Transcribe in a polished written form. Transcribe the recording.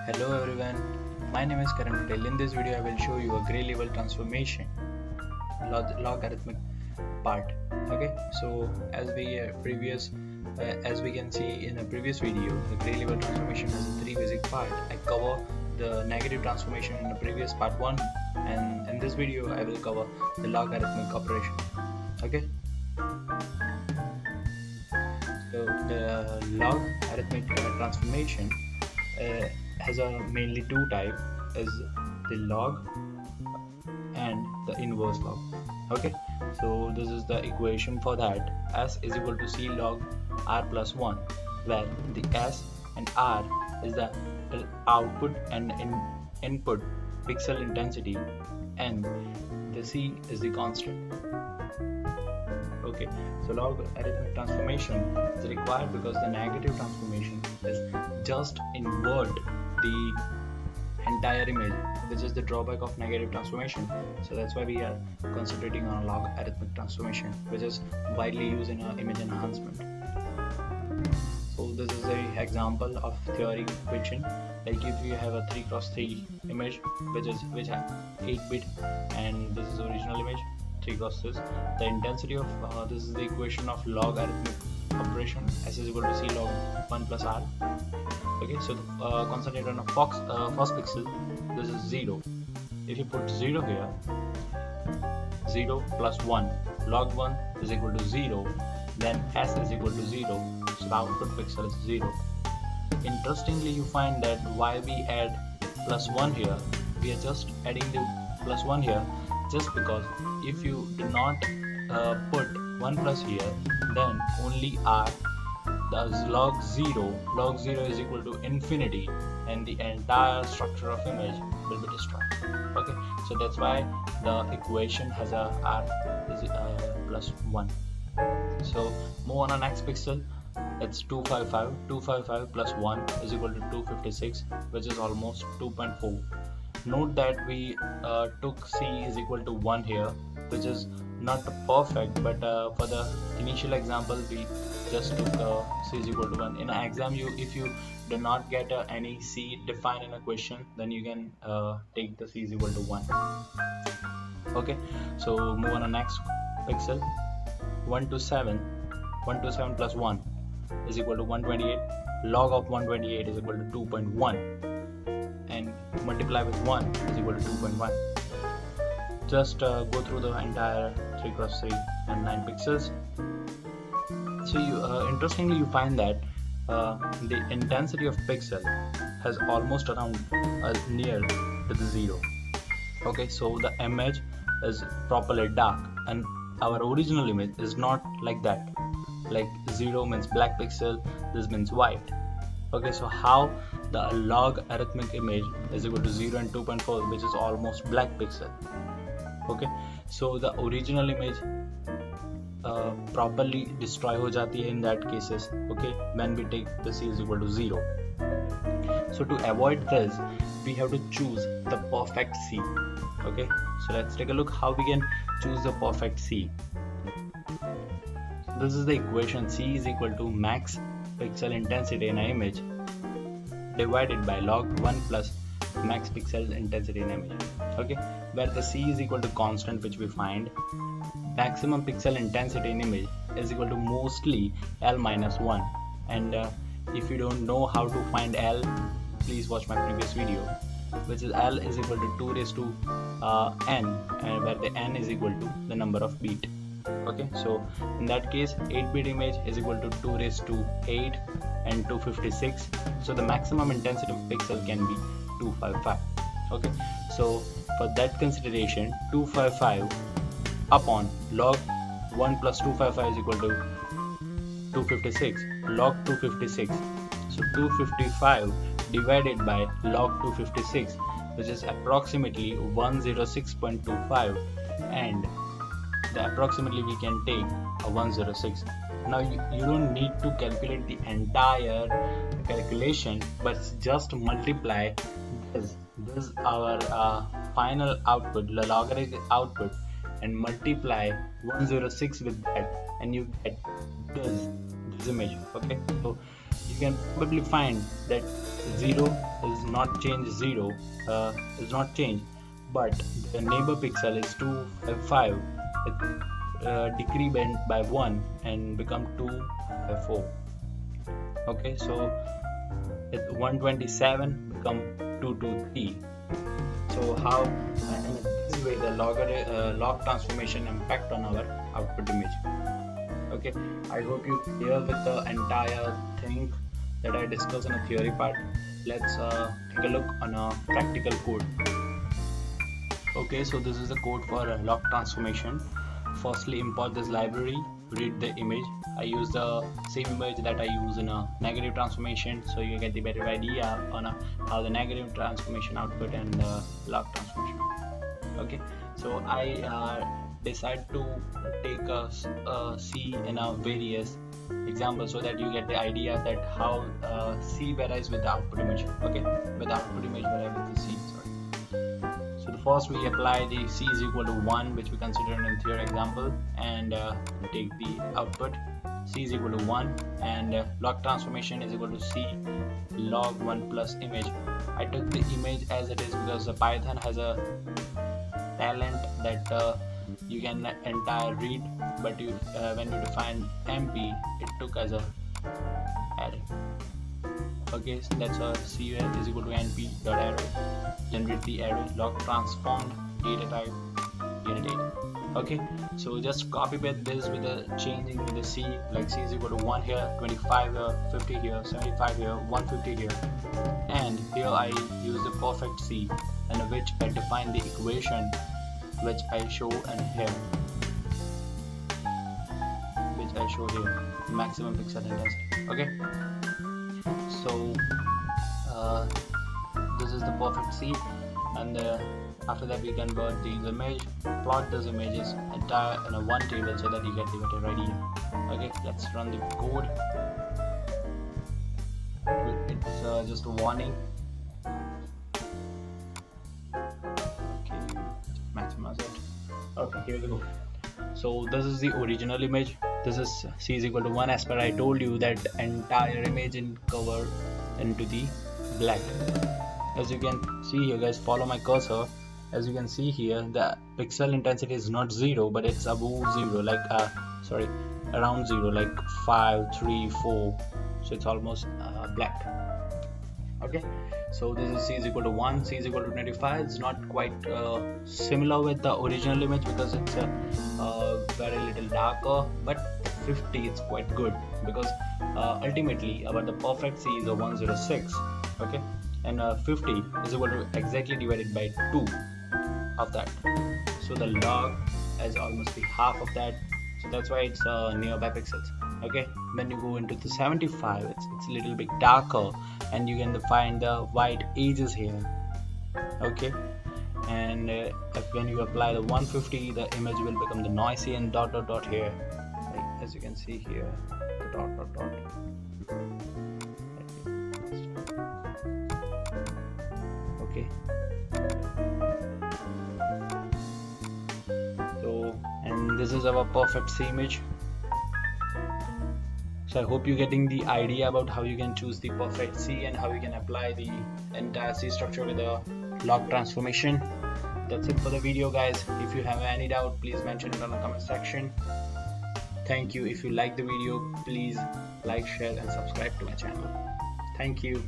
Hello everyone, my name is Karan Patel. In this video I will show you a gray level transformation logarithmic part. Okay, so as we can see in a previous video, the gray level transformation has three basic parts. I cover the negative transformation in the previous part 1, and in this video I will cover the logarithmic operation. Okay, so the logarithmic transformation uh, has a mainly two type, is the log and the inverse log. Okay, so this is the equation for that. S is equal to C log R plus 1, where the S and R is the output and input pixel intensity, and the C is the constant. Okay, so logarithmic transformation is required because the negative transformation is just invert the entire image, which is the drawback of negative transformation. So that's why we are concentrating on logarithmic transformation, which is widely used in image enhancement. So this is an example of theory equation. Like if you have a 3x3 image which has 8-bit, and this is original image 3x6, the intensity of this is the equation of logarithmic operation. S is equal to C log 1 plus R. Okay, so concentrate on a first pixel. This is 0. If you put 0 here, 0 plus 1, log 1 is equal to 0, then S is equal to 0, so the output pixel is 0. Interestingly, you find that why we add plus 1 here, we are just adding the plus 1 here just because if you do not put 1 plus here, then only R does log 0 is equal to infinity, and the entire structure of image will be destroyed. Okay, so that's why the equation has a R is plus 1. So move on to next pixel. It's 255 plus 1 is equal to 256, which is almost 2.4. Note that we took C is equal to 1 here, which is not perfect, but for the initial example we just took C is equal to 1. In an exam, if you do not get any C defined in a question, then you can take the C is equal to 1. Okay, so move on to next pixel. 127 plus 1 is equal to 128. Log of 128 is equal to 2.1, and multiply with 1 is equal to 2.1. Just go through the entire 3x3 and 9 pixels. So you interestingly you find that the intensity of pixel has almost around near to the 0. Okay, so the image is properly dark, and our original image is not like that. Like 0 means black pixel, this means white. Okay, so how the logarithmic image is equal to 0 and 2.4, which is almost black pixel. Okay, so the original image properly destroy ho jati hai in that cases. Okay, when we take the C is equal to 0. So to avoid this, we have to choose the perfect C. Okay, so let's take a look how we can choose the perfect C. This is the equation. C is equal to max pixel intensity in an image divided by log 1 plus max pixel intensity in image. Okay, where the C is equal to constant, which we find maximum pixel intensity in image is equal to mostly L minus 1. And if you don't know how to find L, please watch my previous video, which is L is equal to 2 raised to n, and where the n is equal to the number of bit. Okay, so in that case 8-bit image is equal to 2 raised to 8 and 256, so the maximum intensity of pixel can be 255. Okay, so for that consideration, 255 upon log 1 plus 255 is equal to 256, log 256. So 255 divided by log 256, which is approximately 106.25, and the approximately we can take a 106. Now you don't need to calculate the entire calculation, but just multiply this our final output, the logarithmic output, and multiply 106 with that, and you get this image. Okay, so you can probably find that 0 is not changed, 0 is not changed, but the neighbor pixel is 255. It decrease by 1 and become 254. Okay, so it 127 become 223. So how in this way the log transformation impact on our output image. Okay, I hope you clear with the entire thing that I discussed in a theory part. Let's take a look on a practical code. Okay, so this is the code for log transformation. Firstly, import this library, read the image. I use the same image that I use in a negative transformation, so you get the better idea on how the negative transformation output and log transformation. Okay, so I decide to take a C in a various example so that you get the idea that how C varies with the output image. Okay, with the output image vary with the C. So the first we apply the C is equal to 1, which we consider in theory example, and take the output C is equal to 1, and log transformation is equal to C log 1 plus image. I took the image as it is because the Python has a talent that you can entire read, but you when you define MP, it took as a array. Okay, so that's a C is equal to np dot array, generate the array, log transformed, data type, unit 8. Okay, so just copy paste this with the changing with the C, like C is equal to 1 here, 25 here, 50 here, 75 here, 150 here, and here I use the perfect C, in which I define the equation which I show in here, maximum pixel intensity. Okay, so this is the perfect C, and after that we convert these image, plot those images entire in a one table so that you get the better idea. Okay, let's run the code. It's just a warning. Okay, maximize it. Okay, here we go. So this is the original image. This is C is equal to 1, as per I told you that entire image in cover into the black. As you can see here, guys, follow my cursor. As you can see here, the pixel intensity is not 0, but it's above 0, like around 0, like 5, 3, 4. So it's almost black. Okay, so this is C is equal to 1, C is equal to 25. It's not quite similar with the original image because it's very little darker, but 50 is quite good because ultimately our the perfect C is a 106. Okay, and 50 is equal to exactly divided by 2 of that, so the log is almost the half of that, so that's why it's nearby pixels. Okay, when you go into the 75, it's a little bit darker, and you can find the white edges here. Okay, and when you apply the 150, the image will become the noisy and dot dot dot here, like, as you can see here, the dot dot dot. Okay, so, and this is our perfect C image. So I hope you're getting the idea about how you can choose the perfect C and how you can apply the entire C structure with a log transformation. That's it for the video, guys. If you have any doubt, please mention it on the comment section. Thank you. If you like the video, please like, share and subscribe to my channel. Thank you.